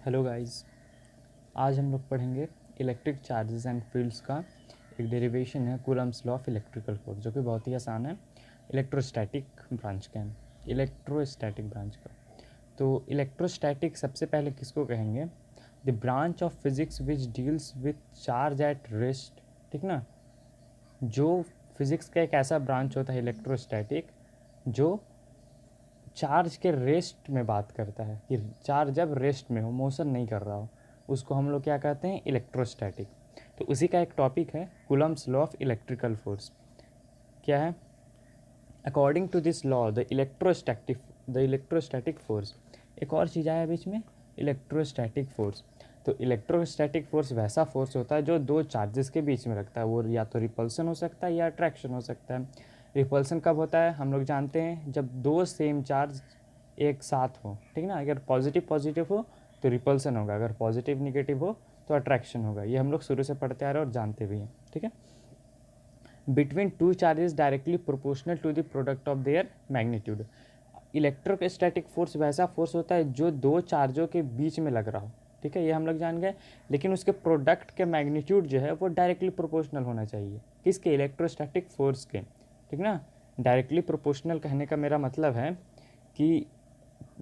Hello guys, आज हम लोग पढ़ेंगे इलेक्ट्रिक चार्जेस एंड फील्ड्स का एक डेरिवेशन है Coulomb's law of electrical force, जो कि बहुत ही आसान है। इलेक्ट्रोस्टैटिक ब्रांच का है, इलेक्ट्रोस्टैटिक ब्रांच का। तो इलेक्ट्रोस्टैटिक सबसे पहले किसको कहेंगे? The branch of physics which deals with charge at rest. ठीक ना, जो फिजिक्स का एक ऐसा ब्रांच होता है इलेक्ट्रोस्टैटिक, जो चार्ज के रेस्ट में बात करता है कि चार्ज जब रेस्ट में हो, मोशन नहीं कर रहा हो, उसको हम लोग क्या कहते हैं? इलेक्ट्रोस्टैटिक। तो उसी का एक टॉपिक है Coulomb's law of electrical force. क्या है? According to this law the electrostatic force. एक और चीज़ आया बीच में, इलेक्ट्रोस्टैटिक फोर्स। तो इलेक्ट्रोस्टैटिक फोर्स वैसा फोर्स होता है जो दो चार्जेस के बीच में रखता है। वो या तो रिपल्सन हो सकता है या अट्रैक्शन हो सकता है। रिपल्सन कब होता है? हम लोग जानते हैं जब दो सेम चार्ज एक साथ हो। ठीक ना, अगर पॉजिटिव पॉजिटिव हो तो रिपल्सन होगा, अगर पॉजिटिव निगेटिव हो तो अट्रैक्शन होगा। ये हम लोग शुरू से पढ़ते आ रहे हैं और जानते भी हैं। ठीक है, between two charges directly proportional to the product of their magnitude. Electrostatic force वैसा फोर्स होता है जो दो चार्जों के बीच में लग रहा हो। ठीक है, ये हम लोग जान गए। लेकिन उसके प्रोडक्ट के मैग्नीट्यूड जो है वो डायरेक्टली प्रोपोर्शनल होना चाहिए। किसके? इलेक्ट्रोस्टैटिक फोर्स के। ठीक ना, डायरेक्टली प्रोपोर्शनल कहने का मेरा मतलब है कि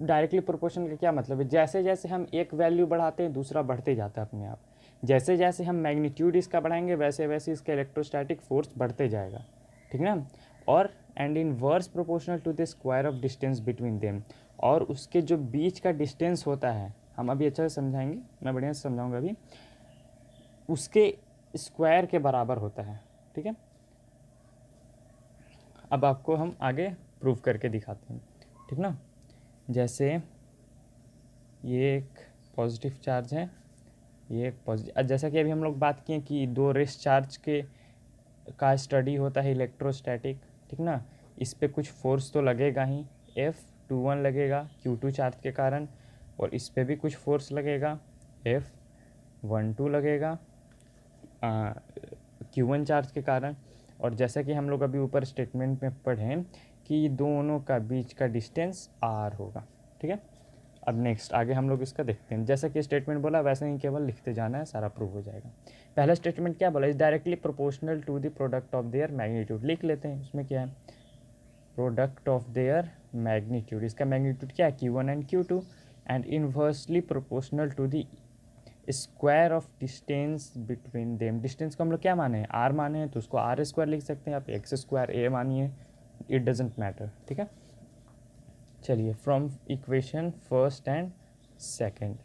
डायरेक्टली प्रोपोर्शनल का क्या मतलब है? जैसे जैसे हम एक वैल्यू बढ़ाते हैं दूसरा बढ़ते जाता है अपने आप। जैसे जैसे हम मैग्नीट्यूड इसका बढ़ाएंगे वैसे वैसे इसका इलेक्ट्रोस्टैटिक फोर्स बढ़ते जाएगा। ठीक ना, और and inverse proportional to the square of distance between them. और उसके जो बीच का डिस्टेंस होता है, हम अभी अच्छा से समझाएंगे, मैं बढ़िया से समझाऊंगा अभी, उसके स्क्वायर के बराबर होता है। ठीक है, अब आपको हम आगे प्रूव करके दिखाते हैं। ठीक ना, जैसे ये एक पॉजिटिव चार्ज है, ये एक पॉजिटिव, जैसा कि अभी हम लोग बात किए कि दो रेस्ट चार्ज के का स्टडी होता है इलेक्ट्रोस्टैटिक। ठीक ना, इस पे कुछ फोर्स तो लगेगा ही, F21 लगेगा Q2 चार्ज के कारण, और इस पे भी कुछ फोर्स लगेगा, F12 लगेगा Q1 चार्ज के कारण। और जैसा कि हम लोग अभी ऊपर स्टेटमेंट में पढ़ें कि दोनों का बीच का डिस्टेंस R होगा। ठीक है, अब नेक्स्ट आगे हम लोग इसका देखते हैं। जैसा कि स्टेटमेंट बोला वैसे ही केवल लिखते जाना है, सारा प्रूव हो जाएगा। पहला स्टेटमेंट क्या बोला? Is directly proportional to the product of their magnitude. लिख लेते हैं, उसमें क्या है? प्रोडक्ट ऑफ देयर मैग्नीट्यूड, इसका मैग्नीट्यूड क्या है? Q1 and Q2, and inversely proportional to the square of distance between them. Distance को हम लोग क्या माने हैं? R माने हैं, तो उसको R स्क्वायर लिख सकते हैं आप, एक्स स्क्वायर A मानिए, इट डजेंट मैटर। ठीक है, चलिए from equation first and second,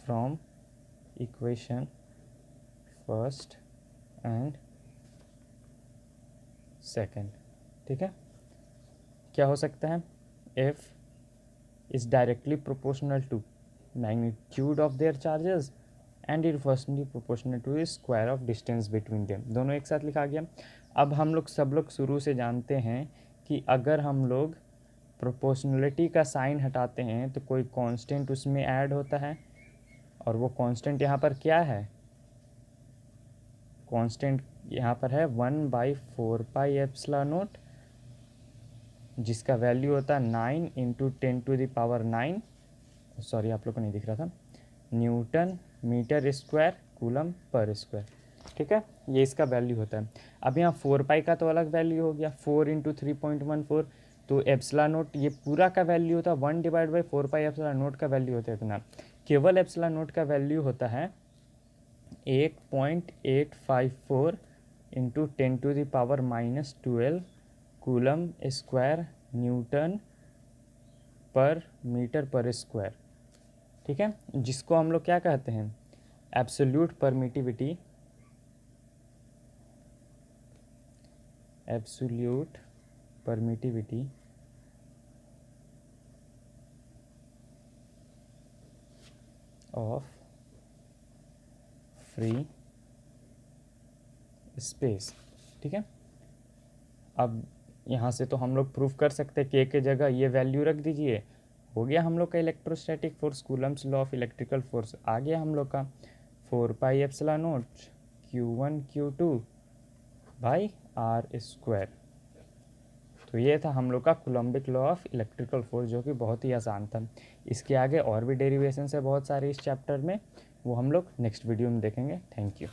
from equation first and second. ठीक है, क्या हो सकता है? F is directly proportional to magnitude of their charges and inversely proportional to square of distance between them. दोनों एक साथ लिखा गया। अब हम लोग सब लोग शुरू से जानते हैं कि अगर हम लोग प्रोपोर्शनलिटी का साइन हटाते हैं तो कोई कांस्टेंट उसमें ऐड होता है, और वो कांस्टेंट यहाँ पर क्या है? कांस्टेंट यहाँ पर है 1/4πε0, जिसका वैल्यू होता है 9 इंटू 10⁹, सॉरी आप लोग को नहीं दिख रहा था, न्यूटन मीटर स्क्वायर कूलम पर स्क्वायर। ठीक है, ये इसका वैल्यू होता है। अब यहाँ 4π का तो अलग वैल्यू हो गया, 4 इंटू 3.14, तो एप्सिलॉन नोट ये पूरा का वैल्यू होता है 1/4π एप्सिलॉन नोट का वैल्यू होता है इतना। केवल एप्सिलॉन नोट का वैल्यू होता है 8.854 इंटू 10⁻⁻12 कूलम स्क्वायर न्यूटन पर मीटर पर स्क्वायर। ठीक है, जिसको हम लोग क्या कहते हैं? Absolute permittivity, absolute permittivity of free space. ठीक है, अब यहाँ से तो हम लोग प्रूफ कर सकते हैं कि के जगह ये वैल्यू रख दीजिए, हो गया हम लोग का electrostatic force, Coulomb's law of electrical force आ गया हम लोग का। 4πε0 Q1 Q2 by R square. तो ये था हम लोग का Coulombic law of electrical force, जो कि बहुत ही आसान था। इसके आगे और भी डेरिवेशंस है बहुत सारे इस चैप्टर में, वो हम लोग नेक्स्ट वीडियो में देखेंगे। Thank you.